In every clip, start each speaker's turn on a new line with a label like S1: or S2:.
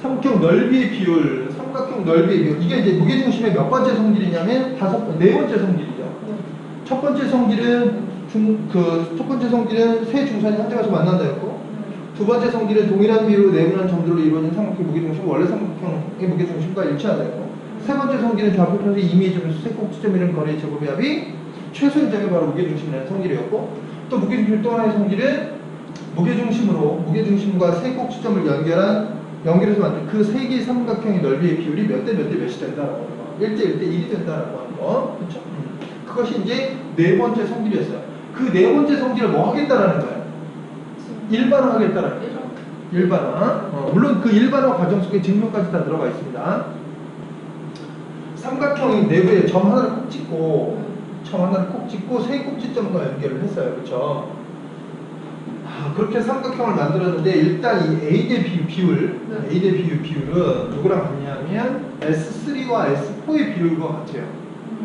S1: 삼각형 넓이의 비율, 삼각형 넓이의 비율. 이게 이제 무게중심의 몇 번째 성질이냐면 네 번째 성질이죠. 첫 번째 성질은 첫 번째 성질은 세 중선이 한 점에서 만난다였고, 두 번째 성질은 동일한 비율로 네모난 점들로 이루어진 삼각형 무게중심, 원래 삼각형의 무게중심과 일치하다였고, 세 번째 성질은 좌표편에서 이미의 점에서 세 꼭지점 이런 거리의 제곱의 합이 최소인 점이 바로 무게중심이라는 성질이었고, 또 무게중심 또 하나의 성질은 무게중심과 세 꼭지점을 연결해서 만든 그 세 개의 삼각형의 넓이의 비율이 몇 대 몇이 된다라고 하는 거. 1대 1대 1이 된다라고 하는 거. 그렇죠? 그것이 이제 네 번째 성질이었어요. 그 네 번째 성질을 뭐 하겠다라는 거예요? 일반화하겠다라는 거죠. 일반화. 물론 그 일반화 과정 속에 증명까지 다 들어가 있습니다. 삼각형의 내부에 점 하나를 콕 찍고 세 꼭지점과 연결을 했어요. 그렇죠? 그렇게 삼각형을 만들었는데 일단 이 A 대 B 비율, A 대 B 비율은 누구랑 같냐면 S3와 S4의 비율과 같아요.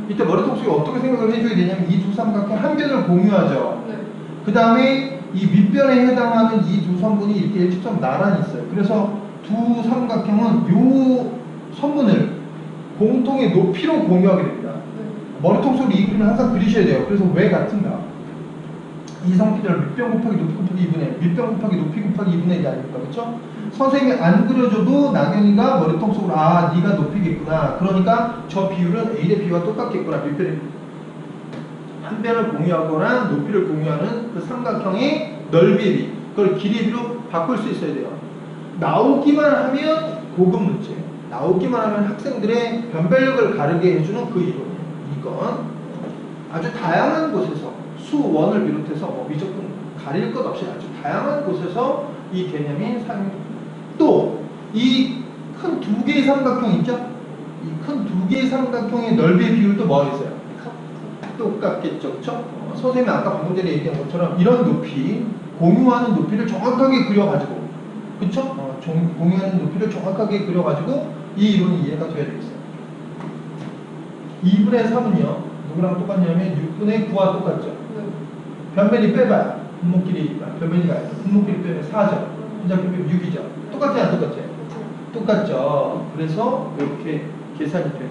S1: 이때 머리통속이 어떻게 생각을 해줘야 되냐면 이 두 삼각형 한 변을 공유하죠. 그 다음에 이 밑변에 해당하는 이 두 선분이 이렇게 일직점 나란히 있어요. 그래서 두 삼각형은 요 선분을 공통의 높이로 공유하게 됩니다. 머리통속으로 이 그림을 항상 그리셔야 돼요. 그래서 왜 같은가? 이성피를 밑변 곱하기 높이 곱하기 2분의 밑변 곱하기 높이 곱하기 2분의 1이 아닙니까? 그쵸? 선생님이 안 그려줘도 나경이가 머리통속으로 네가 높이겠구나. 그러니까 저 비율은 A 대 B와 똑같겠구나. 밑변이 한 변을 공유하거나 높이를 공유하는 그 삼각형의 넓이의 비, 그걸 길이의 비로 바꿀 수 있어야 돼요. 나오기만 하면 고급 문제, 나오기만 하면 학생들의 변별력을 가르게 해주는 그 이론이에요. 이건 아주 다양한 곳에서 수원을 비롯해서 미적분 가릴 것 없이 아주 다양한 곳에서 이 개념이 또 이 큰 두 개의 삼각형 있죠? 이 큰 두 개의 삼각형의 넓이의 비율도 뭐가 있어요? 똑같겠죠, 그렇죠? 선생님이 아까 방금 전에 얘기한 것처럼 이런 높이, 공유하는 높이를 정확하게 그려가지고, 그렇죠? 공유하는 높이를 정확하게 그려가지고 이 이론이 이해가 돼야 되겠어요. 2분의 3은요, 누구랑 똑같냐면 6분의 9와 똑같죠. 변변이 빼봐요. 분모끼리 변변이가 있어. 분모끼리 빼면 4죠. 분자끼리 빼면 6이죠. 똑같지 안 똑같지? 똑같죠. 그래서 이렇게 계산이 돼요.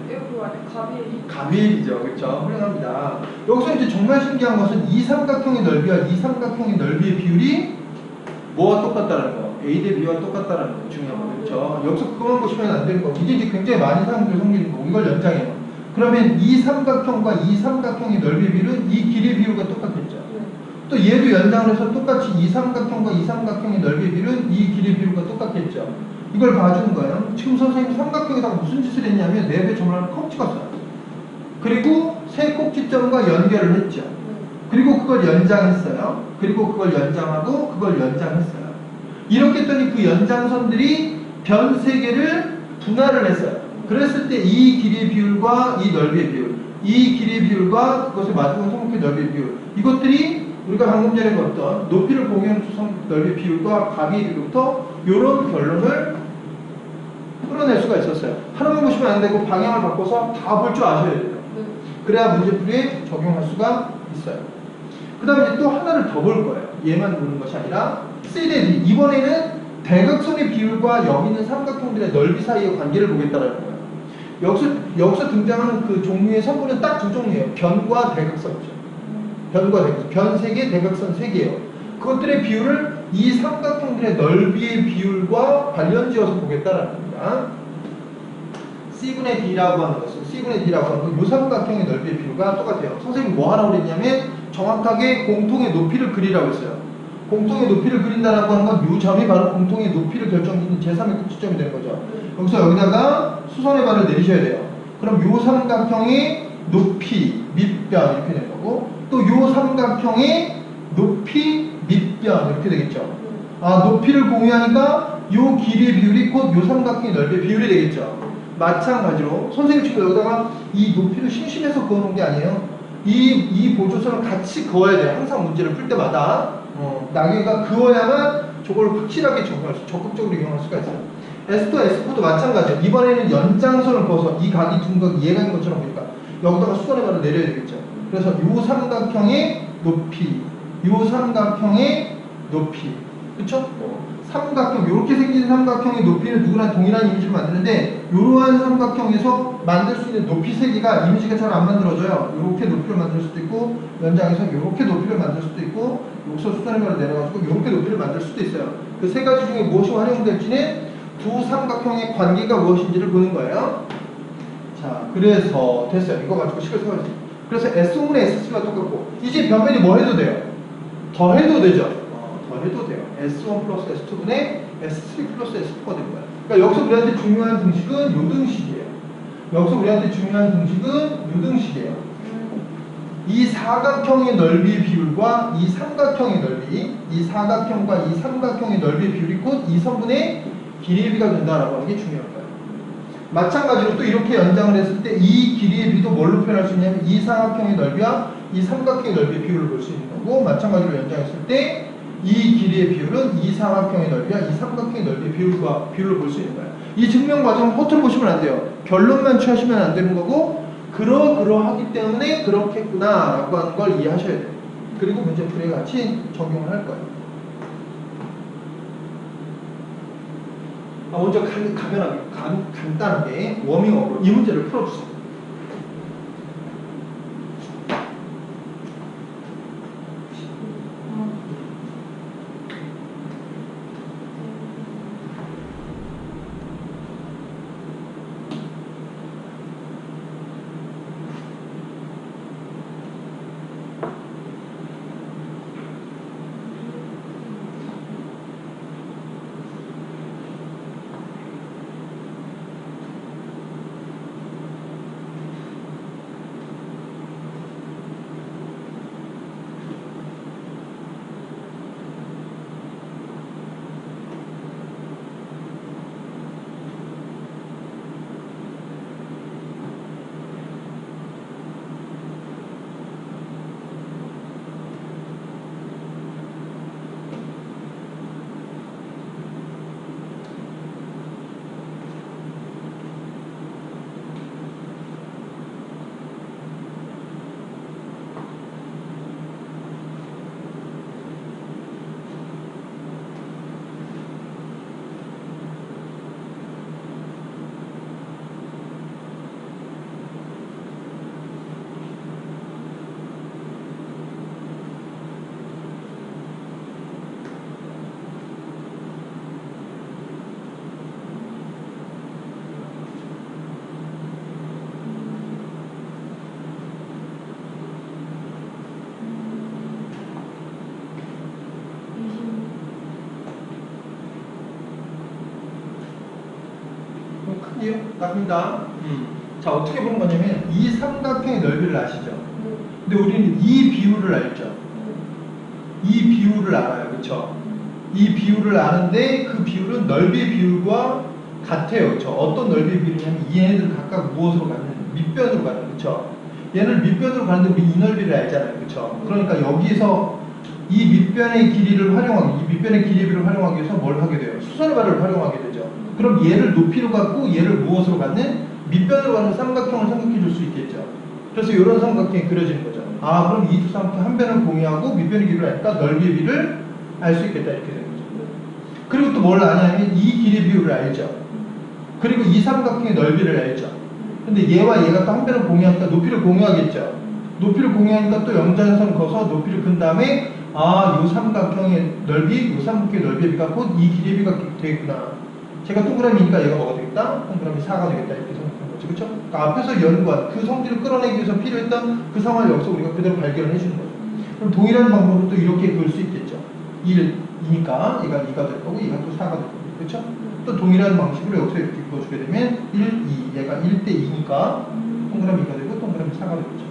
S1: 가비엘이죠. 그렇죠? 훌륭합니다. 여기서 이제 정말 신기한 것은 이 삼각형의 넓이와 이 삼각형의 넓이의 비율이 뭐와 똑같다는 거. A 대 B와 똑같다는 거 중요한 거. 그렇죠? 여기서 그것만 보시면 안 되는 거. 이게 이제 굉장히 많이 사용되는 성질이고 이걸 연장해요. 그러면 이 삼각형과 이 삼각형의 넓이의 비율은 이 길이의 비율과 똑같겠죠. 또 얘도 연장을 해서 똑같이 이 삼각형과 이 삼각형의 넓이의 비율은 이 길이의 비율과 똑같겠죠. 이걸 봐주는 거예요. 지금 선생님 삼각형에다가 무슨 짓을 했냐면 네 배 점을 하나 콕 찍었어요. 그리고 세 꼭지점과 연결을 했죠. 그리고 그걸 연장했어요. 그리고 그걸 연장하고 그걸 연장했어요. 이렇게 했더니 그 연장선들이 변 세 개를 분할을 했어요. 그랬을 때 이 길이의 비율과 이 넓이의 비율, 이 길이의 비율과 그것을 맞추는 삼각형의 넓이의 비율, 이것들이 우리가 방금 전에 봤던 높이를 공유하는 넓이의 비율과 가비의 비율부터 이런 결론을 끌어낼 수가 있었어요. 하나만 보시면 안 되고 방향을 바꿔서 다 볼 줄 아셔야 돼요. 그래야 문제풀이에 적용할 수가 있어요. 그 다음에 이제 또 하나를 더 볼 거예요. 얘만 보는 것이 아니라 C 대 D. 이번에는 대각선의 비율과 여기 있는 삼각형들의 넓이 사이의 관계를 보겠다는 거예요. 여기서 등장하는 그 종류의 선분은 딱 두 종류예요. 변과 대각선이죠. 변과 대각선. 변 3개, 대각선 3개예요. 그것들의 비율을 이 삼각형들의 넓이의 비율과 관련지어서 보겠다는 겁니다. C분의 D라고 하는 것은, C분의 D라고 하는 건 이 삼각형의 넓이의 비율과 똑같아요. 선생님이 뭐 하라고 그랬냐면 정확하게 공통의 높이를 그리라고 했어요. 공통의 높이를 그린다라고 하는 건 이 점이 바로 공통의 높이를 결정짓는 제3의 꼭지점이 되는 거죠. 여기서 여기다가 수선의 발을 내리셔야 돼요. 그럼 이 삼각형의 높이, 밑변 이렇게 되는 거고, 또 이 삼각형의 높이, 밑변 이렇게 되겠죠. 높이를 공유하니까 이 길이의 비율이 곧 이 삼각형의 넓이의 비율이 되겠죠. 마찬가지로 선생님 지금 여기다가 이 높이를 심심해서 그어놓은 게 아니에요. 이 보조선을 같이 그어야 돼요. 항상 문제를 풀 때마다 나경이가 그어야만 저걸 확실하게 적극적으로 이용할 수가 있어요. S2, S4도 마찬가지예요. 이번에는 연장선을 그어서 이 각이 둔각이 예각인 것처럼 보니까 여기다가 수선의 발을 내려야 되겠죠. 그래서 이 삼각형의 높이, 이 삼각형의 높이, 그쵸? 삼각형, 이렇게 생긴 삼각형의 높이는 누구나 동일한 이미지를 만드는데 이러한 삼각형에서 만들 수 있는 높이 세 개가 이미지가 잘 안 만들어져요. 이렇게 높이를 만들 수도 있고 연장해서 이렇게 높이를 만들 수도 있고 여기서 수선의 발로 내려가지고 이렇게 높이를 만들 수도 있어요. 그 세 가지 중에 무엇이 활용될지는 두 삼각형의 관계가 무엇인지를 보는 거예요. 자, 그래서 됐어요. 이거 가지고 식을 세워주세요. 그래서 S5분의 S3가 똑같고 이제 변면이 뭐 해도 돼요? 더 해도 되죠? 더 해도 돼요. S1 플러스 S2분의 S3 플러스 S4가 되는 거예요. 그러니까 여기서 우리한테 중요한 등식은 요 등식이에요. 여기서 우리한테 중요한 등식은 요 등식이에요. 이 사각형의 넓이의 비율과 이 삼각형의 넓이, 이 사각형과 이 삼각형의 넓이의 비율이 곧 이 선분의 길이의 비가 된다라고 하는 게 중요한 거예요. 마찬가지로 또 이렇게 연장을 했을 때 이 길이의 비도 뭘로 표현할 수 있냐면 이 사각형의 넓이와 이 삼각형의 넓이의 비율을 볼 수 있는 거고, 마찬가지로 연장했을 때 이 길이의 비율은 이 사각형의 넓이와 이 삼각형의 넓이의 비율을 볼 수 있는 거예요. 이 증명 과정을 허투루 보시면 안 돼요. 결론만 취하시면 안 되는 거고, 그러하기 때문에 그렇겠구나 라고 하는 걸 이해하셔야 돼요. 그리고 문제풀이에 같이 적용을 할 거예요. 먼저 간단하게 워밍업으로 이 문제를 풀어주세요. 답니다. 자, 어떻게 보는 거냐면 이 삼각형의 넓이를 아시죠? 근데 우리는 이 비율을 알죠? 이 비율을 알아요. 그쵸? 이 비율을 아는데 그 비율은 넓이의 비율과 같아요. 그쵸? 어떤 넓이의 비율이냐면 얘네들 각각 무엇으로 가는? 밑변으로 가는. 그쵸? 얘를 밑변으로 가는데 우리 이 넓이를 알잖아요. 그쵸? 그러니까 여기서 이 밑변의 길이를 활용하기, 이 밑변의 길이를 활용하기 위해서 뭘 하게 돼요? 수선의 발을 활용하게 되죠. 그럼 얘를 높이로 갖고 얘를 무엇으로 갖는? 밑변으로 가는 삼각형을 생각해 줄 수 있겠죠. 그래서 이런 삼각형이 그려지는 거죠. 그럼 이 두 삼각형 한 변을 공유하고 밑변의 길이를 하니까 넓이의 비를 알 수 있겠다 이렇게 되는 거죠. 그리고 또 뭘 아냐면 이 길이 비율을 알죠. 그리고 이 삼각형의 넓이를 알죠. 근데 얘와 얘가 또 한 변을 공유하니까 높이를 공유하겠죠. 높이를 공유하니까 또 연장선 그어서 높이를 근 다음에 요 삼각형의 넓이, 요 삼각형의 넓이의 비가 곧 이 길이의 비가 되겠구나. 제가 동그라미니까 얘가 뭐가 되겠다? 동그라미 4가 되겠다. 이렇게 생각하는 거죠. 그쵸? 그러니까 앞에서 연구한 그 성질을 끌어내기 위해서 필요했던 그 상황을 여기서 우리가 그대로 발견을 해주는 거죠. 그럼 동일한 방법으로 또 이렇게 그을 수 있겠죠. 1이니까 얘가 2가 될 거고 얘가 또 4가 될 거고. 그쵸? 또 동일한 방식으로 여기서 이렇게 그어주게 되면 1, 2. 얘가 1대 2니까 동그라미 2가 되고 동그라미 4가 되겠죠.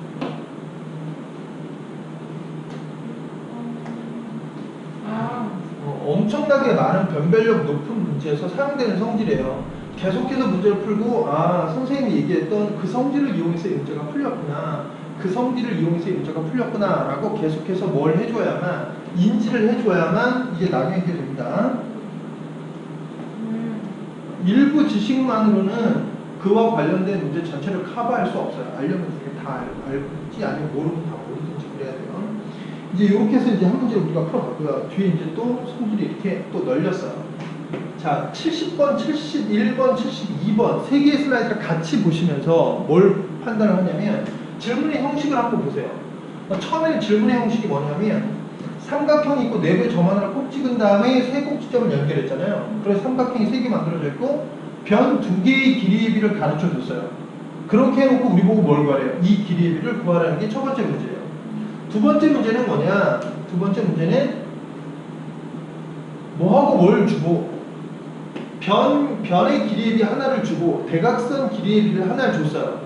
S1: 엄청나게 많은 변별력 높은 문제에서 사용되는 성질이에요. 계속해서 문제를 풀고 선생님이 얘기했던 그 성질을 이용해서 이 문제가 풀렸구나, 그 성질을 이용해서 이 문제가 풀렸구나 라고 계속해서 뭘 해줘야만, 인지를 해줘야만 이제 나중에 이게 됩니다. 일부 지식만으로는 그와 관련된 문제 전체를 커버할 수 없어요. 알려면 이게 다 알지, 아니면 모르면 다 모르든지 그래야 돼요. 이제 이렇게 해서 이제 한 문제를 우리가 풀어봤고요. 뒤에 이제 또 성질이 이렇게 또 널렸어요. 자, 70번, 71번, 72번 세 개의 슬라이드를 같이 보시면서 뭘 판단을 하냐면 질문의 형식을 한번 보세요. 처음에 질문의 형식이 뭐냐면 삼각형이 있고 내부에 점 하나를 꼭 찍은 다음에 세 꼭지점을 연결했잖아요. 그래서 삼각형이 세 개 만들어져 있고 변 두 개의 길이의 비를 가르쳐 줬어요. 그렇게 해놓고 우리 보고 뭘 구하래요? 이 길이의 비를 구하라는 게 첫 번째 문제예요. 두 번째 문제는 뭐냐? 두 번째 문제는 뭐하고 뭘 주고 변의 길이의 비 하나를 주고 대각선 길이의 비를 하나를 줬어요.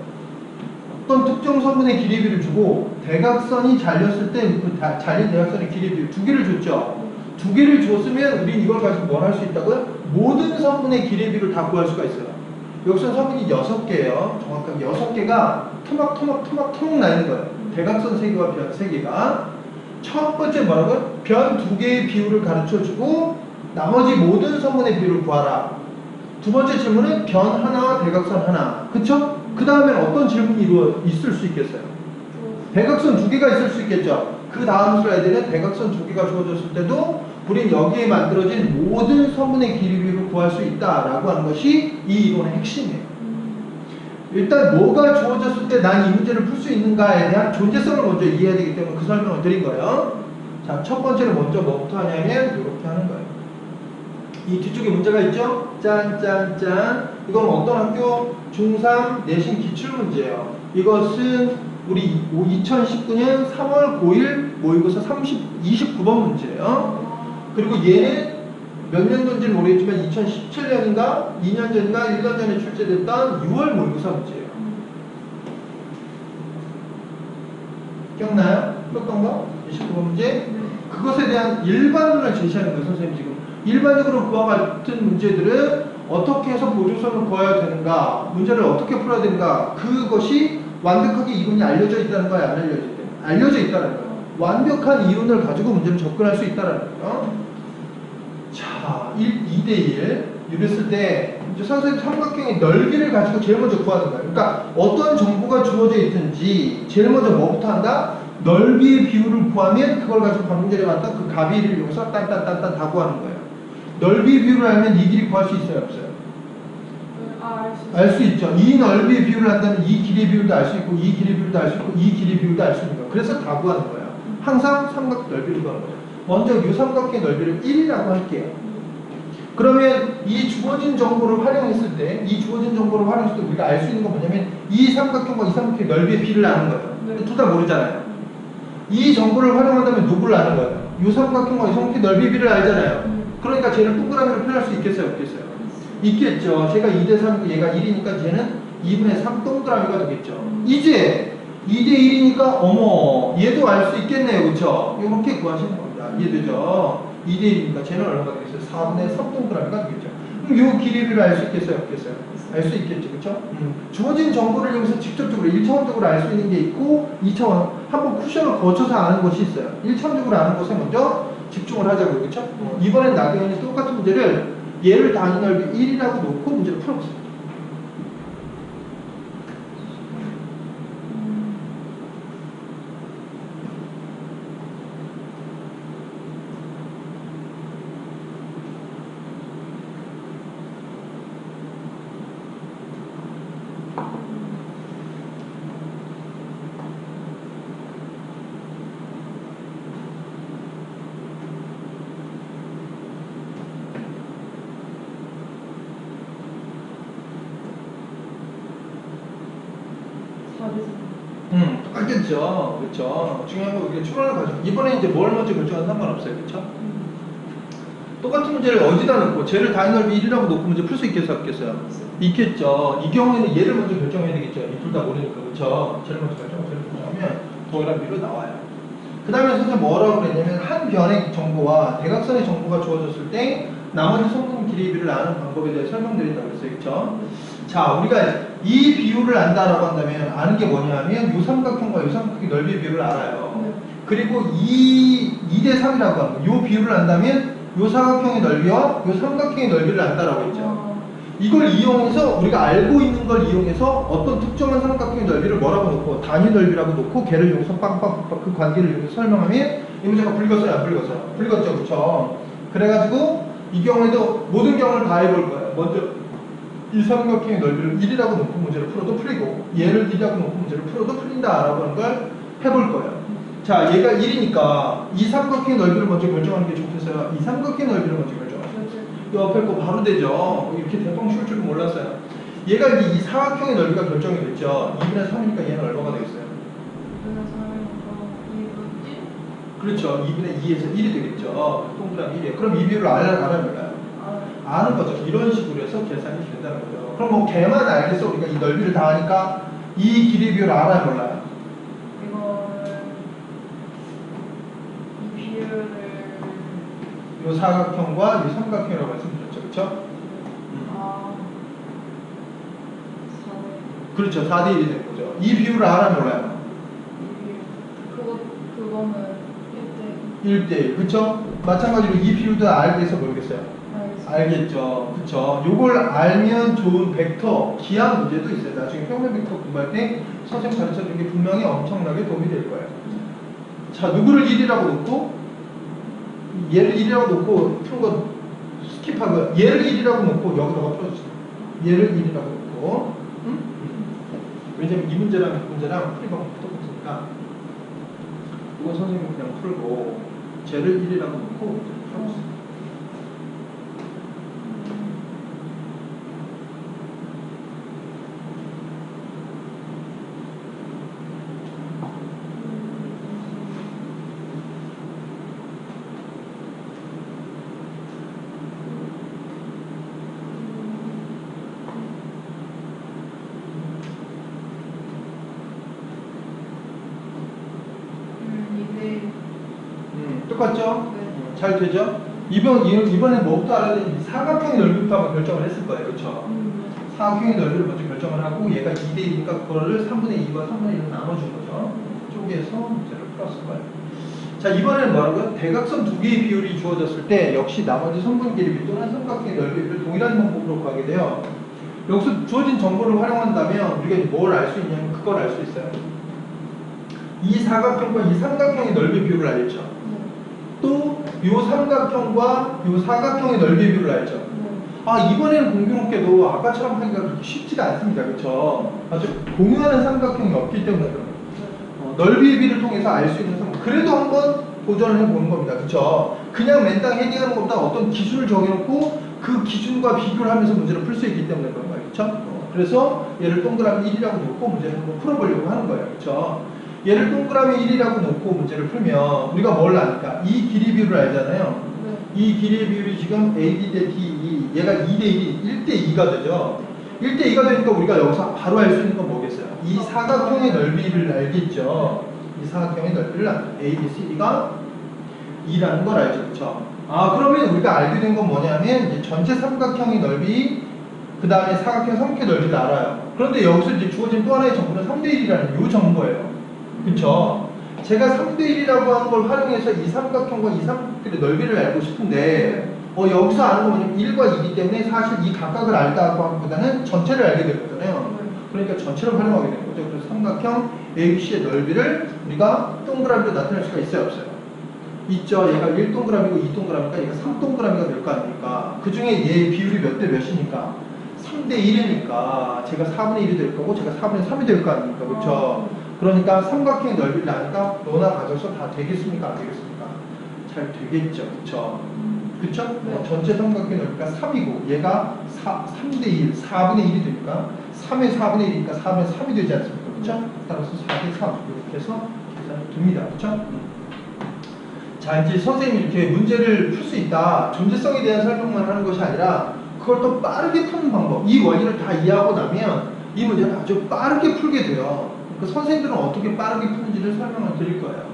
S1: 어떤 특정 선분의 길이의 비를 주고 대각선이 잘렸을 때 그 잘린 대각선의 길이의 비 두 개를 줬죠. 두 개를 줬으면 우린 이걸 가지고 뭘 할 수 있다고요? 모든 선분의 길이의 비를 다 구할 수가 있어요. 여기서 선분이 6개예요. 정확하게 6개가 토막 나 있는 거예요. 대각선 3개와 변 3개가. 첫 번째 뭐라고요? 변 2개의 비율을 가르쳐주고 나머지 모든 선분의 비율을 구하라. 두 번째 질문은 변 하나와 대각선 하나. 그쵸? 그 다음엔 어떤 질문이 있을 수 있겠어요? 대각선 2개가 있을 수 있겠죠? 그 다음 슬라이드는 대각선 2개가 주어졌을 때도 우린 여기에 만들어진 모든 선분의 길이를 구할 수 있다라고 하는 것이 이 이론의 핵심이에요. 일단 뭐가 주어졌을 때 난 이 문제를 풀 수 있는가에 대한 존재성을 먼저 이해해야 되기 때문에 그 설명을 드린 거예요. 자, 첫 번째는 먼저 뭐부터 하냐면 이렇게 하는 거예요. 이 뒤쪽에 문제가 있죠? 짠. 이건 어떤 학교? 중3 내신 기출문제예요. 이것은 우리 2019년 3월 9일 모의고사 29번 문제예요. 그리고 얘는 몇 년도인지는 모르겠지만 2017년인가 2년 전인가 1년 전에 출제됐던 6월 모의고사 문제예요. 기억나요? 풀었던 거? 29번 문제? 그것에 대한 일반론을 제시하는 거예요, 선생님 지금. 일반적으로 그와 같은 문제들은 어떻게 해서 보조선을 구해야 되는가, 문제를 어떻게 풀어야 되는가, 그것이 완벽하게 이론이 알려져 있다는 거야, 안 알려져 있다는 거야? 알려져 있다는 거야. 완벽한 이론을 가지고 문제를 접근할 수 있다는 거예요. 자, 2대1 이랬을 때 이제 선생님 삼각형의 넓이를 가지고 제일 먼저 구하는 거예요. 그러니까 어떤 정보가 주어져 있든지 제일 먼저 뭐부터 한다? 넓이의 비율을 구하면 그걸 가지고 방금 전에 봤던 그 가비를 이용해서 딴딴 다 구하는 거예요. 넓이의 비율을 알면 이 길이 구할 수 있어요, 없어요? 알 수 있죠. 이 넓이의 비율을 안다면 이 길이의 비율도 알 수 있고 이 길이의 비율도 알 수 있고 이 길이의 비율도 알 수 있는 거예요. 그래서 다 구하는 거예요. 항상 삼각 넓이를 구하는 거예요. 먼저 이 삼각형의 넓이를 1이라고 할게요. 그러면 이 주어진 정보를 활용했을 때 우리가 알 수 있는 건 뭐냐면 이 삼각형과 이 삼각형의 넓이의 비를 아는 거예요. 네. 둘 다 모르잖아요. 이 정보를 활용한다면 누구를 아는 거예요? 이 삼각형과 이 삼각형의 넓이의 비를 알잖아요. 그러니까 쟤는 동그라미로 표현할 수 있겠어요? 없겠어요? 있겠죠. 제가 2대3이고 얘가 1이니까 쟤는 2분의 3 동그라미가 되겠죠. 이제 2대1이니까 어머 얘도 알 수 있겠네요. 그쵸? 이렇게 구하시는 겁니다. 이해되죠? 2대1이니까 쟤는 얼마가 되겠어요? 4분의 3 동그라미가 되겠죠. 그럼 요 길이를 알 수 있겠어요? 없겠어요? 알 수 있겠죠. 그쵸? 주어진 정보를 여기서 직접적으로 1차원적으로 알 수 있는 게 있고 2차원 한번 쿠션을 거쳐서 아는 것이 있어요. 1차원적으로 아는 것에 먼저 집중을 하자고요. 그쵸? 이번엔 나경원이 똑같은 문제를 얘를 단위 넓이 1이라고 놓고 문제를 풀어보세요. 똑같겠죠. 그렇죠. 중요한 건 우리가 추론을 가지고 이번에 이제 뭘 먼저 결정하는 상관없어요. 그렇죠? 똑같은 문제를 어디다 놓고 쟤를 단위 넓이 1이라고 놓고 문제 풀 수 있겠어요? 없겠어요? 있겠죠. 이 경우에는 얘를 먼저 결정해야 되겠죠. 이 둘 다 모르니까. 그렇죠? 쟤를 먼저 결정하면 동일한 비로 나와요. 그 다음에 선생님 뭐라고 그랬냐면 한 변의 정보와 대각선의 정보가 주어졌을 때 나머지 성분 길이의 비를 아는 방법에 대해 설명드린다고 했어요. 그렇죠? 자, 우리가 이 비율을 안다라고 한다면 아는 게 뭐냐면 이 삼각형과 이 삼각형의 넓이의 비율을 알아요. 그리고 2대3이라고 하는 거. 이 비율을 안다면 이 사각형의 넓이와 이 삼각형의 넓이를 안다라고 했죠. 이걸 이용해서 우리가 알고 있는 걸 이용해서 어떤 특정한 삼각형의 넓이를 뭐라고 놓고 단위 넓이라고 놓고 걔를 이용해서 빡빡빡 그 관계를 이용해서 설명하면 이 문제가 불리겠어요? 안 불리겠어요? 불리겠죠. 그렇죠? 그래가지고 이 경우에도 모든 경우를 다 해볼 거예요. 먼저 이 삼각형의 넓이를 1이라고 놓고 문제를 풀어도 풀리고 얘를 1이라고 놓고 문제를 풀어도 풀린다라고 하는 걸 해볼 거예요. 자, 얘가 1이니까 이 삼각형의 넓이를 먼저 결정하는 게 좋겠어요. 이 삼각형의 넓이를 먼저 결정하죠. 옆에 거 바로 되죠. 이렇게 대충 쉬울 줄은 몰랐어요. 얘가 이 사각형의 넓이가 결정이 됐죠. 2분의 3이니까 얘는 얼마가 되겠어요?
S2: 2분의 3이니까 2분 1?
S1: 그렇죠. 2분의 2에서 1이 되겠죠. 동그라미 1이에요. 그럼 이 비율을 알아야 몰라요? 아는 거죠. 이런 식으로 해서 계산이 된다는 거죠. 그럼 뭐 걔만 알겠어. 우리가 이 넓이를 다 하니까 이 길이 비율을 알아야 몰라요?
S2: 이 비율을
S1: 이 사각형과 이 삼각형이라고 말씀드렸죠. 그렇죠? 그렇죠. 4대 1이 되는 거죠. 이 비율을 알아야 몰라요?
S2: 그거는
S1: 1대 1. 그렇죠? 마찬가지로 이 비율도 알겠어 모르겠어요? 알겠죠. 그쵸. 요걸 알면 좋은 벡터, 기하 문제도 있어요. 나중에 평면 벡터 공부할 때 선생님 가르쳐 준 게 분명히 엄청나게 도움이 될 거예요. 자, 누구를 1이라고 놓고, 얘를 1이라고 놓고 푼 거 스킵하고요. 얘를 1이라고 놓고 여기다가 풀어주세요. 얘를 1이라고 놓고. 왜냐면 이 문제랑 이 문제랑 풀이 방법 똑같으니까. 이건 선생님이 그냥 풀고, 쟤를 1이라고 놓고 풀어주세요. 똑같죠?
S2: 네.
S1: 잘 되죠? 이번에 뭐부터 알아야 되는지 사각형의 넓이부터 한번 결정을 했을 거예요. 그렇죠? 사각형의 넓이를 먼저 결정을 하고 얘가 2대 2니까 그거를 3분의 2와 3분의 1로 나눠준 거죠. 쪼개서 문제를 풀었을 거예요. 자, 이번에는 뭐라고요? 대각선 두 개의 비율이 주어졌을 때 역시 나머지 선분 길이 또는 삼각형의 넓이를 동일한 방법으로 구하게 돼요. 여기서 주어진 정보를 활용한다면 우리가 뭘 알 수 있냐면 그걸 알 수 있어요. 이 사각형과 이 삼각형의 넓이 비율을 알겠죠? 또 이 삼각형과 이 사각형의 넓이 비율을 알죠? 아, 이번에는 공교롭게도 아까처럼 하기가 그렇게 쉽지가 않습니다. 그렇죠? 아주 공유하는 삼각형이 없기 때문에 그런 거예요. 넓이의 비를 통해서 알 수 있는 삼각형. 그래도 한번 도전을 해보는 겁니다. 그렇죠? 그냥 맨땅 헤딩하는 것보다 어떤 기준을 정해놓고 그 기준과 비교를 하면서 문제를 풀 수 있기 때문에 그런 거예요. 그렇죠? 그래서 얘를 동그라미 1이라고 놓고 문제를 한번 풀어보려고 하는 거예요. 그렇죠? 얘를 동그라미 1이라고 놓고 문제를 풀면 우리가 뭘 아니까 이 길이 비율을 알잖아요. 이 길이의 비율이 지금 AD 대 DE, 얘가 2대 1이 1대 2가 되죠. 1대 2가 되니까 우리가 여기서 바로 알 수 있는 건 뭐겠어요? 이 사각형의 넓이를 알겠죠. 이 사각형의 넓이를 ABCD가 2라는 걸 알죠. 그렇죠? 아, 그러면 우리가 알게 된 건 뭐냐면 이제 전체 삼각형의 넓이, 그 다음에 사각형 삼각형의 넓이를 알아요. 그런데 여기서 이제 주어진 또 하나의 정보는 3대 1이라는 이 정보예요. 그쵸? 제가 3대 1이라고 하는 걸 활용해서 이 삼각형과 이 삼각형의 넓이를 알고 싶은데 여기서 아는 거 뭐냐면 1과 2이기 때문에 사실 이 각각을 알다고 하기보다는 전체를 알게 되는 거잖아요. 그러니까 전체를 활용하게 되는 거죠. 그래서 삼각형 ABC의 넓이를 우리가 동그라미로 나타낼 수가 있어요, 없어요? 있죠. 얘가 1동그라미고 2동그라미니까 얘가 3동그라미가 될 거 아닙니까? 그 중에 얘 비율이 몇 대 몇이니까 3대 1이니까 제가 4분의 1이 될 거고 제가 4분의 3이 될 거 아닙니까? 그렇죠? 그러니까 삼각형의 넓이를 아니까 너나 가져서 다 되겠습니까? 안 되겠습니까? 잘 되겠죠. 그쵸? 그쵸? 전체 삼각형의 넓이가 3이고 얘가 3대 1, 4분의 1이 되니까 3의 4분의 1이니까 4분의 3이 되지 않습니까? 그쵸? 따라서 4대 3 이렇게 해서 계산이 됩니다. 그쵸? 자, 이제 선생님이 이렇게 문제를 풀 수 있다. 존재성에 대한 설명만 하는 것이 아니라 그걸 또 빠르게 푸는 방법, 이 원리를 다 이해하고 나면 이 문제를 아주 빠르게 풀게 돼요. 선생님들은 어떻게 빠르게 푸는지를 설명을 드릴 거예요.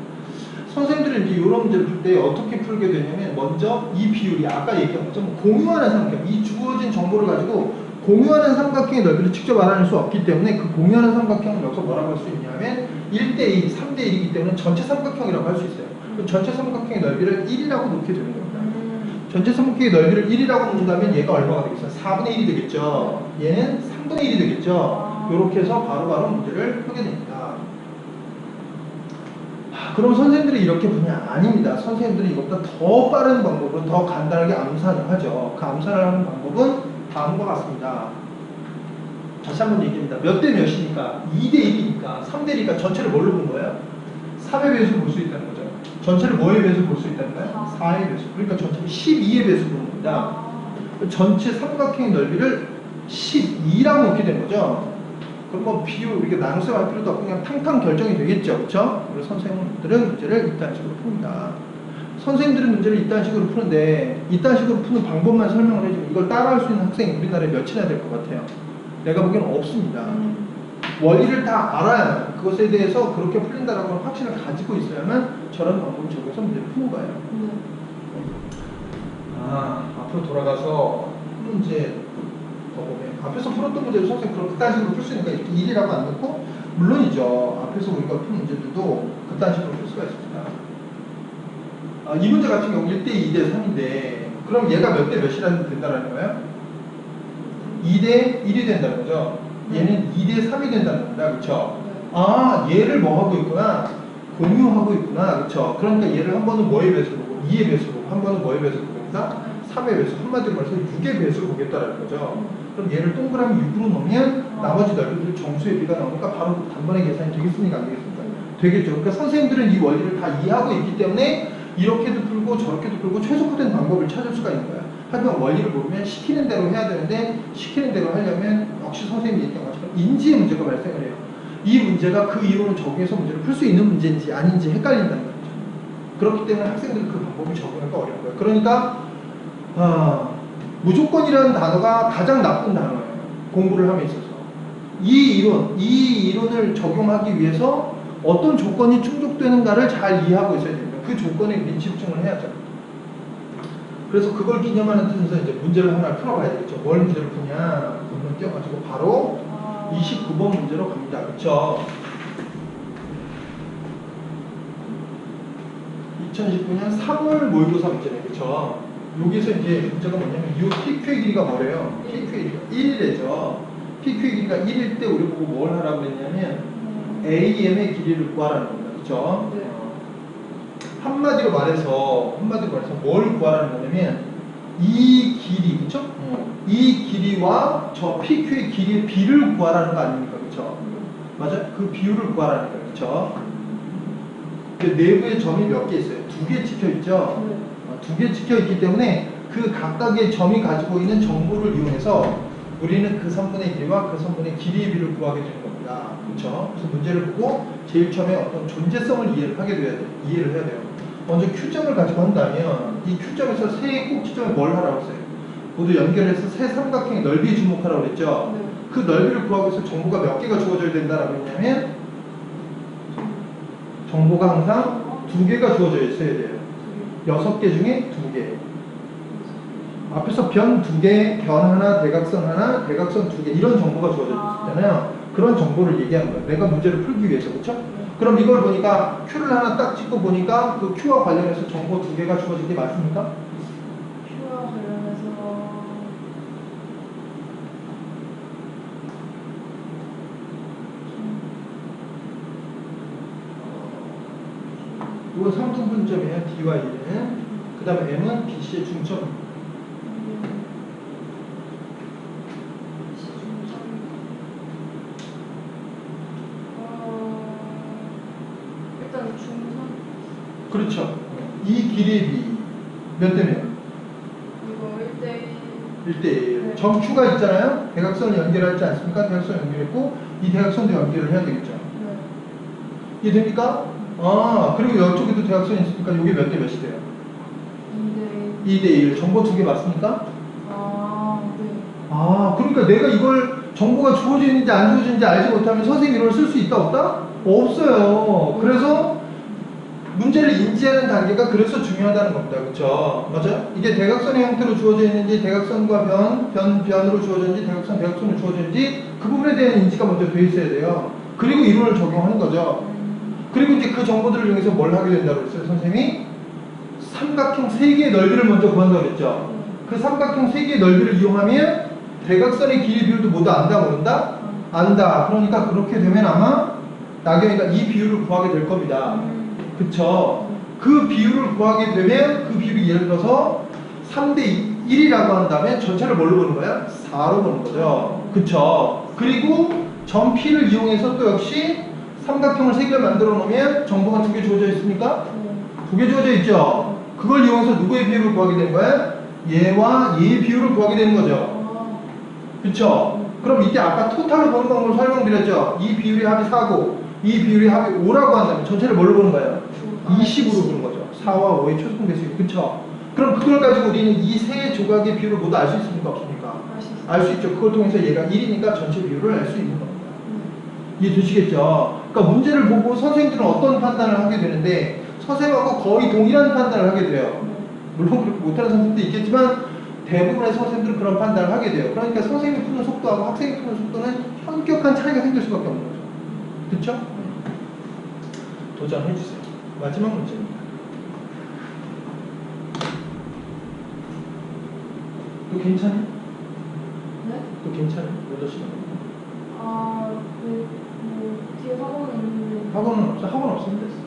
S1: 선생님들은 이제 이런 문제를 풀 때 어떻게 풀게 되냐면 먼저 이 비율이 아까 얘기한 것처럼 공유하는 삼각형, 이 주어진 정보를 가지고 공유하는 삼각형의 넓이를 직접 알아낼 수 없기 때문에 그 공유하는 삼각형을 여기서 뭐라고 할 수 있냐면 1대 2, 3대 1이기 때문에 전체 삼각형이라고 할 수 있어요. 전체 삼각형의 넓이를 1이라고 놓게 되는 겁니다. 전체 삼각형의 넓이를 1이라고 놓는다면 얘가 얼마가 되겠어요? 4분의 1이 되겠죠. 얘는 3분의 1이 되겠죠. 이렇게 해서 바로바로 문제를 풀게 됩니다. 그럼 선생님들이 이렇게 보냐? 아닙니다. 선생님들이 이것보다 더 빠른 방법으로 더 간단하게 암산을 하죠. 그 암산을 하는 방법은 다음과 같습니다. 다시 한번 얘기합니다. 몇 대 몇이니까? 2대 1이니까 3대 1이니까 전체를 뭘로 본 거예요? 3의 배수를 볼 수 있다는 거죠. 전체를 뭐의 배수를 볼 수 있다는 거예요? 4의 배수. 그러니까 전체를 12의 배수로 보는 겁니다. 전체 삼각형의 넓이를 12라고 놓게 된 거죠. 그럼 뭐 비율 이렇게 나눠서 할 필요도 없고 그냥 탕탕 결정이 되겠죠. 그렇죠? 그래서 선생님들은 문제를 이딴 식으로 풉니다. 선생님들은 문제를 이딴 식으로 푸는데 이딴 식으로 푸는 방법만 설명을 해주면 이걸 따라할 수 있는 학생이 우리나라에 몇이나 될 것 같아요? 내가 보기에는 없습니다. 원리를 다 알아야만 그것에 대해서 그렇게 풀린다라고 하는 확신을 가지고 있어야만 저런 방법을 적용해서 문제를 푸는 거예요. 앞으로 돌아가서 문제 더 보면 앞에서 풀었던 문제를 선생님 그딴 식으로 풀 수 있으니까 이렇게 1이라고 안 넣고 물론이죠. 앞에서 우리가 푼 문제들도 그딴 식으로 풀 수가 있습니다. 이 문제 같은 경우 1대 2대 3인데 그럼 얘가 몇 대 몇이라는 된다는 거예요? 2대 1이 된다는 거죠. 얘는 2대 3이 된다는 겁니다. 그렇죠? 얘를 뭐 하고 있구나? 공유하고 있구나. 그렇죠? 그러니까 얘를 한 번은 뭐의 배수로 보고 2의 배수로 보고 한 번은 뭐의 배수로 보니까 3의 배수, 한마디로 말해서 6의 배수로 보겠다는 거죠. 그럼 얘를 동그라미 6으로 놓으면 나머지 넓이들 정수의 비가 나오니까 바로 단번에 계산이 되겠습니까? 안 되겠습니까? 되겠죠. 그러니까 선생님들은 이 원리를 다 이해하고 있기 때문에 이렇게도 풀고 저렇게도 풀고 최적화된 방법을 찾을 수가 있는 거야. 하지만 원리를 모르면 시키는 대로 해야 되는데 시키는 대로 하려면 역시 선생님이 얘기한 것처럼 인지의 문제가 발생을 해요. 이 문제가 그 이론을 적용해서 문제를 풀 수 있는 문제인지 아닌지 헷갈린다는 거죠. 그렇기 때문에 학생들은 그 방법을 적용하기가 어려운 거예요. 그러니까 무조건이라는 단어가 가장 나쁜 단어예요. 공부를 함에 있어서. 이 이론을 적용하기 위해서 어떤 조건이 충족되는가를 잘 이해하고 있어야 됩니다. 그 조건에 우리 집중을 해야죠. 그래서 그걸 기념하는 뜻에서 이제 문제를 하나 풀어봐야 되겠죠. 뭘 문제를 푸냐? 그러면 띄워가지고 바로 29번 문제로 갑니다. 그렇죠? 2019년 3월 모의고사 문제네. 그렇죠? 여기서 이제 문제가 뭐냐면 이 PQ의 길이가 뭐래요? PQ의 길이가 1이래죠. PQ의 길이가 1일 때 우리 보고 뭘 하라고 했냐면 AM의 길이를 구하라는 겁니다. 그렇죠?
S2: 네.
S1: 한마디로 말해서 뭘 구하라는 거냐면 이 길이, 그쵸? 이 길이와 저 PQ의 길이의 비를 구하라는 거 아닙니까? 그쵸? 맞아? 그 비율을 구하라는 거예요. 그쵸? 그 내부에 점이 몇 개 있어요? 2개 찍혀 있죠? 2개 찍혀 있기 때문에 그 각각의 점이 가지고 있는 정보를 이용해서 우리는 그 선분의 길이와 그 선분의 길이의 비를 구하게 되는 겁니다. 그쵸? 그래서 문제를 보고 제일 처음에 어떤 존재성을 이해를 해야 돼요. 먼저 Q점을 가지고 한다면 이 Q점에서 세 꼭지점에 뭘 하라고 했어요? 모두 연결해서 세 삼각형의 넓이에 주목하라고 그랬죠?
S2: 네.
S1: 그 넓이를 구하기 위해서 정보가 몇 개가 주어져야 된다라고 했냐면 정보가 항상 2개가 주어져 있어야 돼요. 6개 중에 2개. 앞에서 변 2개, 변 하나, 대각선 하나, 대각선 2개 이런 정보가 주어져 있잖아요. 그런 정보를 얘기하는 거예요. 내가 문제를 풀기 위해서. 그렇죠? 그럼 이걸 보니까 Q를 하나 딱 찍고 보니까 그 Q와 관련해서 정보 2개가 주어진 게 맞습니까?
S2: Q와 관련해서
S1: 이건 삼등분점이에요. D와 E는. 그 다음에 M은 BC의 중점.
S2: 일단 중선
S1: 그렇죠. 이 길이의 B 몇 대 몇?
S2: 이거 1대1
S1: 1대1.
S2: 네.
S1: 점 Q가 있잖아요. 대각선을 연결하지 않습니까? 대각선 연결했고 이 대각선도 연결을 해야 되겠죠.
S2: 네.
S1: 이해됩니까? 그리고 이쪽에도 대각선이 있으니까 이게 몇 대 몇이 돼요?
S2: 2대1
S1: 2대1. 정보 2개 맞습니까?
S2: 네.
S1: 그러니까 내가 이걸 정보가 주어지는지 안 주어지는지 알지 못하면 선생님 이걸 쓸 수 있다 없다? 없어요. 그래서 문제를 인지하는 단계가 그래서 중요하다는 겁니다. 그렇죠? 맞아요? 이게 대각선의 형태로 주어져 있는지 대각선과 변으로 주어졌는지 대각선으로 주어졌는지 그 부분에 대한 인지가 먼저 돼 있어야 돼요. 그리고 이론을 적용하는 거죠. 그리고 이제 그 정보들을 이용해서 뭘 하게 된다고 그랬어요? 선생님이 삼각형 3개의 넓이를 먼저 구한다고 그랬죠. 그 삼각형 3개의 넓이를 이용하면 대각선의 길이 비율도 모두 안다 모른다? 안다. 그러니까 그렇게 되면 아마 나경이가 이 비율을 구하게 될 겁니다. 그쵸? 그 비율을 구하게 되면 그 비율이 예를 들어서 3대 1이라고 한다면 전체를 뭘로 보는 거야? 4로 보는 거죠. 그쵸? 그리고 점 P를 이용해서 또 역시 삼각형을 3개를 만들어 놓으면 정보가 2개 주어져 있습니까? 2개 주어져 있죠? 그걸 이용해서 누구의 비율을 구하게 되는 거야? 얘와 얘의 비율을 구하게 되는 거죠. 그쵸? 그럼 이때 아까 토탈로 보는 방법을 설명드렸죠? 이 비율의 합이 4고 이 비율의 합이 5라고 한다면 전체를 뭘로 보는 거예요? 20으로 보는 거죠. 4와 5의 초속 배수율. 그쵸? 그럼 그걸 가지고 우리는 이 세 조각의 비율을 모두 알 수 있습니까? 없습니까? 알 수 있죠. 그걸 통해서 얘가 1이니까 전체 비율을 알 수 있는 겁니다. 이해되시겠죠? 그러니까 문제를 보고 선생님들은 어떤 판단을 하게 되는데 선생님하고 거의 동일한 판단을 하게 돼요. 물론 그렇게 못하는 선생님도 있겠지만 대부분의 선생님들은 그런 판단을 하게 돼요. 그러니까 선생님이 푸는 속도하고 학생이 푸는 속도는 현격한 차이가 생길 수밖에 없는 거죠. 그쵸? 도전해주세요. 마지막 문제입니다. 또 괜찮니?
S2: 네?
S1: 또 괜찮니? 8시간.
S2: 뒤에 학원은 있는데.
S1: 학원은 없어? 학원 없으면 됐어.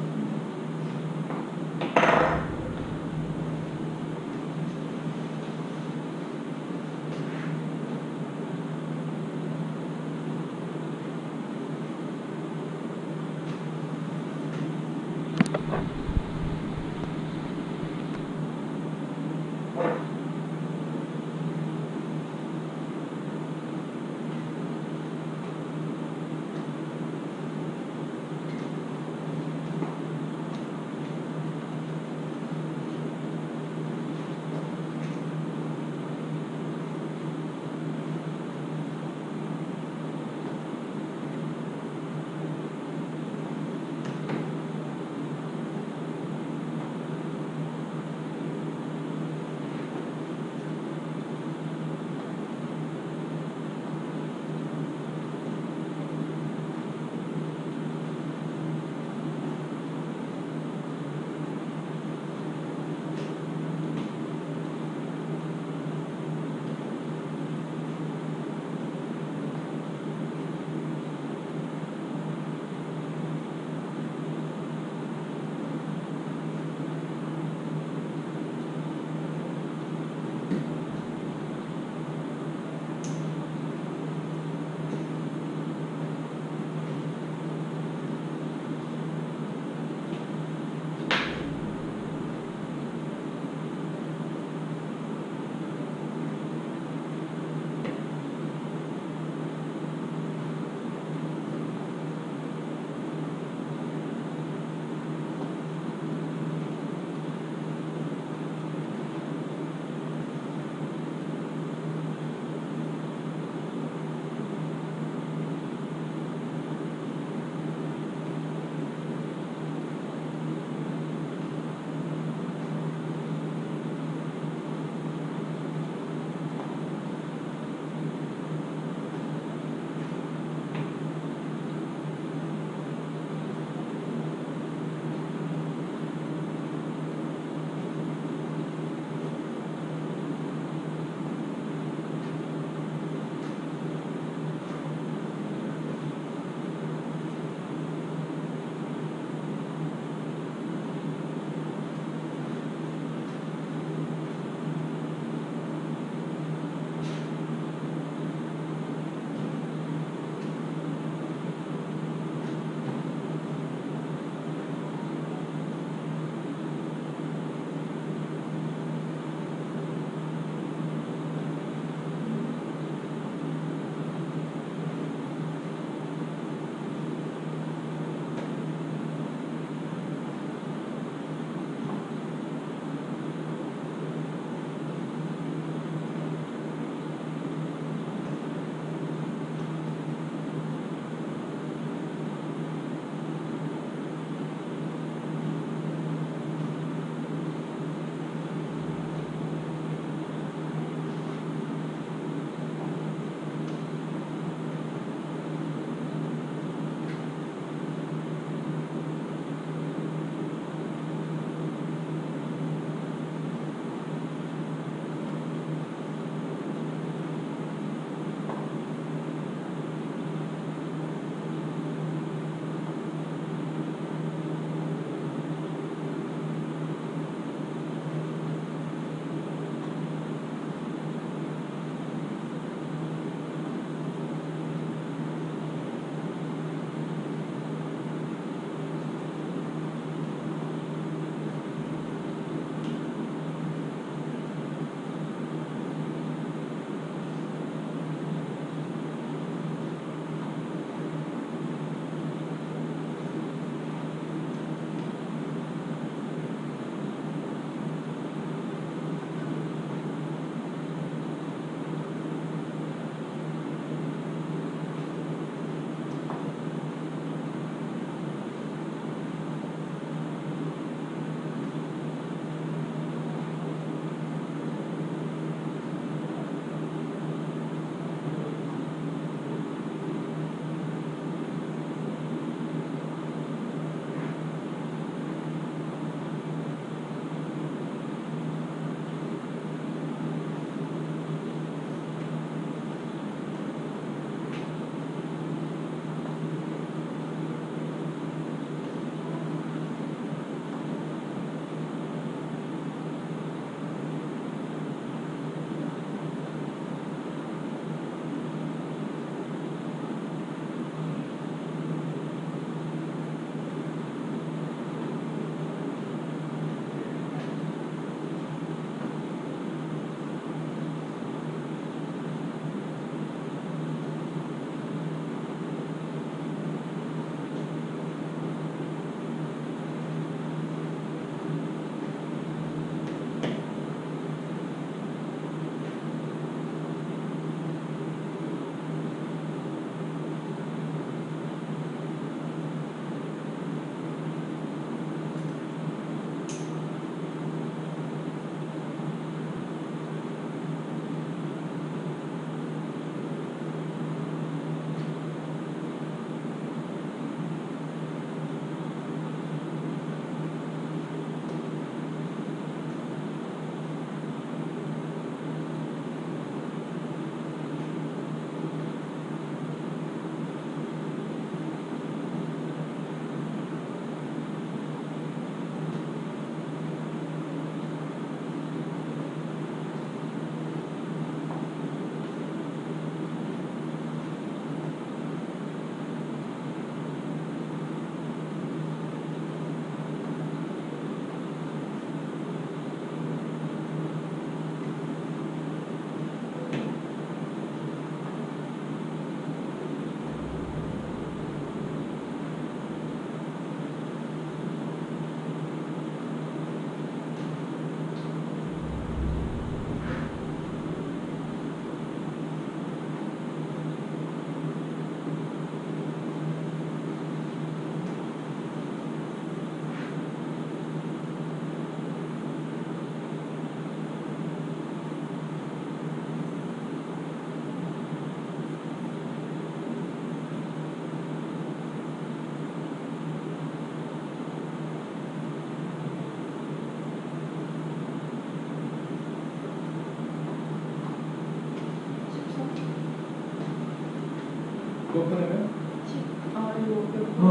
S1: 몇 분이면?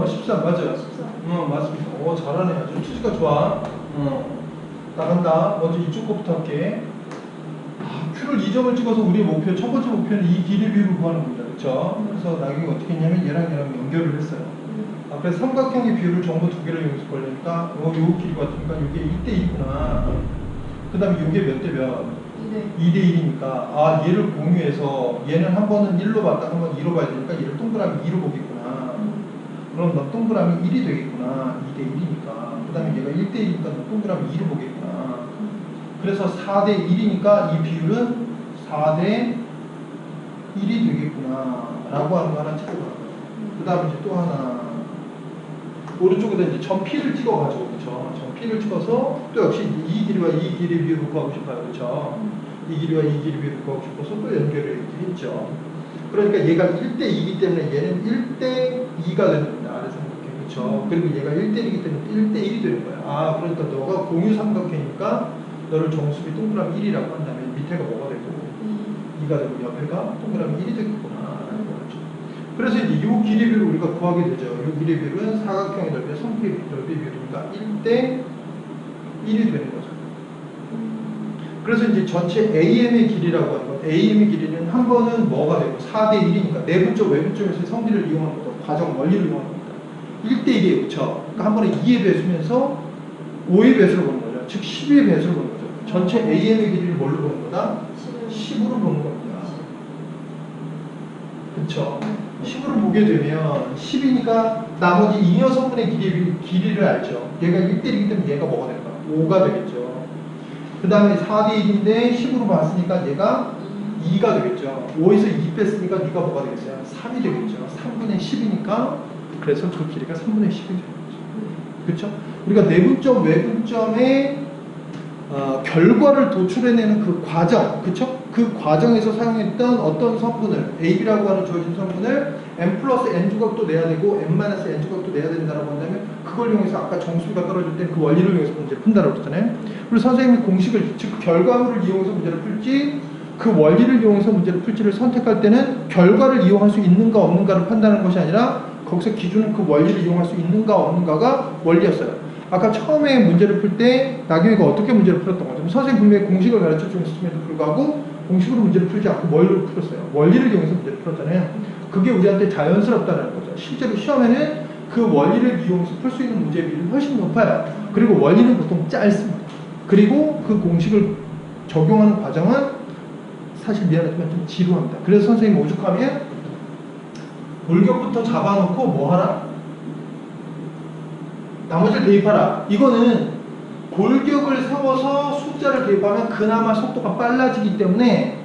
S1: 13 맞아요.
S2: 14.
S1: 맞습니다. 잘하네. 아주 취지가 좋아. 나간다. 먼저 이쪽 거부터 할게. Q를 2점을 찍어서 우리의 목표, 첫 번째 목표는 이 길이 비율을 구하는 겁니다. 그쵸? 그래서 나경이 어떻게 했냐면 얘랑 연결을 했어요. 그래서 삼각형의 비율을 전부 두 개를 이용해서 걸리니까 요 길이 같으니까 이게 1대1이구나. 그 다음에 이게 몇 대 몇? 2대1이니까 얘를 공유해서 얘는 한 번은 1로 봤다, 한 번 2로 봐야 되니까 얘를 동그라미 2로 보겠구나. 그럼 너 동그라미 1이 되겠구나. 2대1이니까. 그 다음에 얘가 1대1이니까 너 동그라미 2로 보겠구나. 그래서 4대1이니까 이 비율은 4대1이 되겠구나 라고 하는 거 하나 찍어봐. 그 다음에 이제 또 하나 오른쪽에다 이제 점 P를 찍어가지고, 그쵸? 점 P를 찍어서 또 역시 이 길이와 이 길이 비율을 구하고 싶어요. 그쵸? 이 길이와 이 길이 비율을 구하고 싶어서 또 연결을 했죠. 그러니까 얘가 1대2이기 때문에 얘는 1대2가 되는 겁니다. 아래 삼각형. 그쵸? 그리고 얘가 1대1이기 때문에 1대1이 되는 거야. 그러니까 너가 공유 삼각형이니까 너를 정수비 동그라미 1이라고 한다면 밑에가 뭐가 되고 2가 되고 옆에가 동그라미 1이 되겠구나 라는 거죠. 그래서 이제 이 길이 비율을 우리가 구하게 되죠. 이 길이 비율은 사각형의 넓이와 성질의 넓이 비율이니까 1대1이 되는 거죠. 그래서 이제 전체 AM의 길이라고 하는 건 AM의 길이는 한 번은 뭐가 되고 4대1이니까 내분점 외분점에서의 성질을 이용하는 거죠. 과정 원리를 이용하는 겁니다. 1대1이에요. 그렇죠? 그러니까 한 번에 2의 배수면서 5의 배수를 보는 거죠. 즉 10의 배수를 보는 거죠. 전체 AM의 길이를 뭘로 보는 거다? 10으로 보는 겁니다. 그쵸? 10으로 보게 되면 10이니까 나머지 이 녀석분의 길이를 알죠. 얘가 1대1이기 때문에 얘가 뭐가 될까? 5가 되겠죠. 그 다음에 4대1인데 10으로 봤으니까 얘가 2가 되겠죠. 5에서 2 뺐으니까 네가 뭐가 되겠어요? 3이 되겠죠. 3분의 10이니까 그래서 그 길이가 3분의 10이 되는 거죠. 그렇죠? 우리가 내분점, 외분점의 결과를 도출해내는 그 과정, 그쵸? 그 과정에서 사용했던 어떤 성분을, AB라고 하는 주어진 성분을 M 플러스 N 조각도 내야 되고 M 마이너스 N 조각도 내야 된다고 한다면 그걸 이용해서 아까 정수비가 떨어질 때 그 원리를 이용해서 문제를 푼다고 그랬잖아요. 그리고 선생님이 공식을, 즉 결과물을 이용해서 문제를 풀지 그 원리를 이용해서 문제를 풀지를 선택할 때는 결과를 이용할 수 있는가 없는가를 판단하는 것이 아니라 거기서 기준은 그 원리를 이용할 수 있는가 없는가가 원리였어요. 아까 처음에 문제를 풀 때 나경이가 어떻게 문제를 풀었던 거죠? 선생님 분명히 공식을 가르쳐 주셨음에도 불구하고 공식으로 문제를 풀지 않고 뭘로 풀었어요? 원리를 이용해서 문제를 풀었잖아요. 그게 우리한테 자연스럽다는 거죠. 실제로 시험에는 그 원리를 이용해서 풀 수 있는 문제 비율이 훨씬 높아요. 그리고 원리는 보통 짧습니다. 그리고 그 공식을 적용하는 과정은 사실 미안하지만 좀 지루합니다. 그래서 선생님 오죽하면 골격부터 잡아놓고 뭐 하라? 나머지를 대입하라. 이거는 골격을 세워서 숫자를 대입하면 그나마 속도가 빨라지기 때문에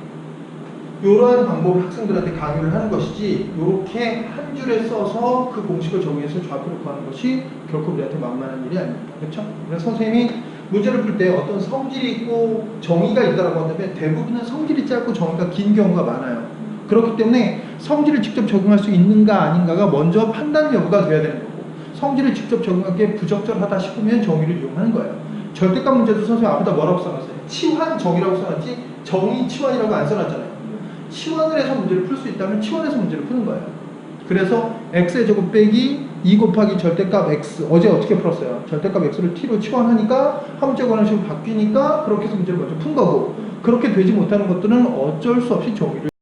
S1: 이러한 방법을 학생들한테 강의를 하는 것이지 이렇게 한 줄에 써서 그 공식을 정의해서 좌표를 구하는 것이 결코 우리한테 만만한 일이 아닙니다. 그렇죠? 그래서 선생님이 문제를 풀 때 어떤 성질이 있고 정의가 있다고 한다면 대부분은 성질이 짧고 정의가 긴 경우가 많아요. 그렇기 때문에 성질을 직접 적용할 수 있는가 아닌가가 먼저 판단 여부가 돼야 되는 거고 성질을 직접 적용하기에 부적절하다 싶으면 정의를 이용하는 거예요. 절대값 문제도 선생님 앞에다 뭐라고 써놨어요? 치환 정의라고 써놨지 정의 치환이라고 안 써놨잖아요. 치환을 해서 문제를 풀 수 있다면 치환해서 문제를 푸는 거예요. 그래서 x의 제곱 빼기 2 곱하기 절대값 x 어제 어떻게 풀었어요? 절대값 x를 t로 치환하니까 한 문제 관한식으로 바뀌니까 그렇게 해서 문제를 먼저 푼 거고 그렇게 되지 못하는 것들은 어쩔 수 없이 정의를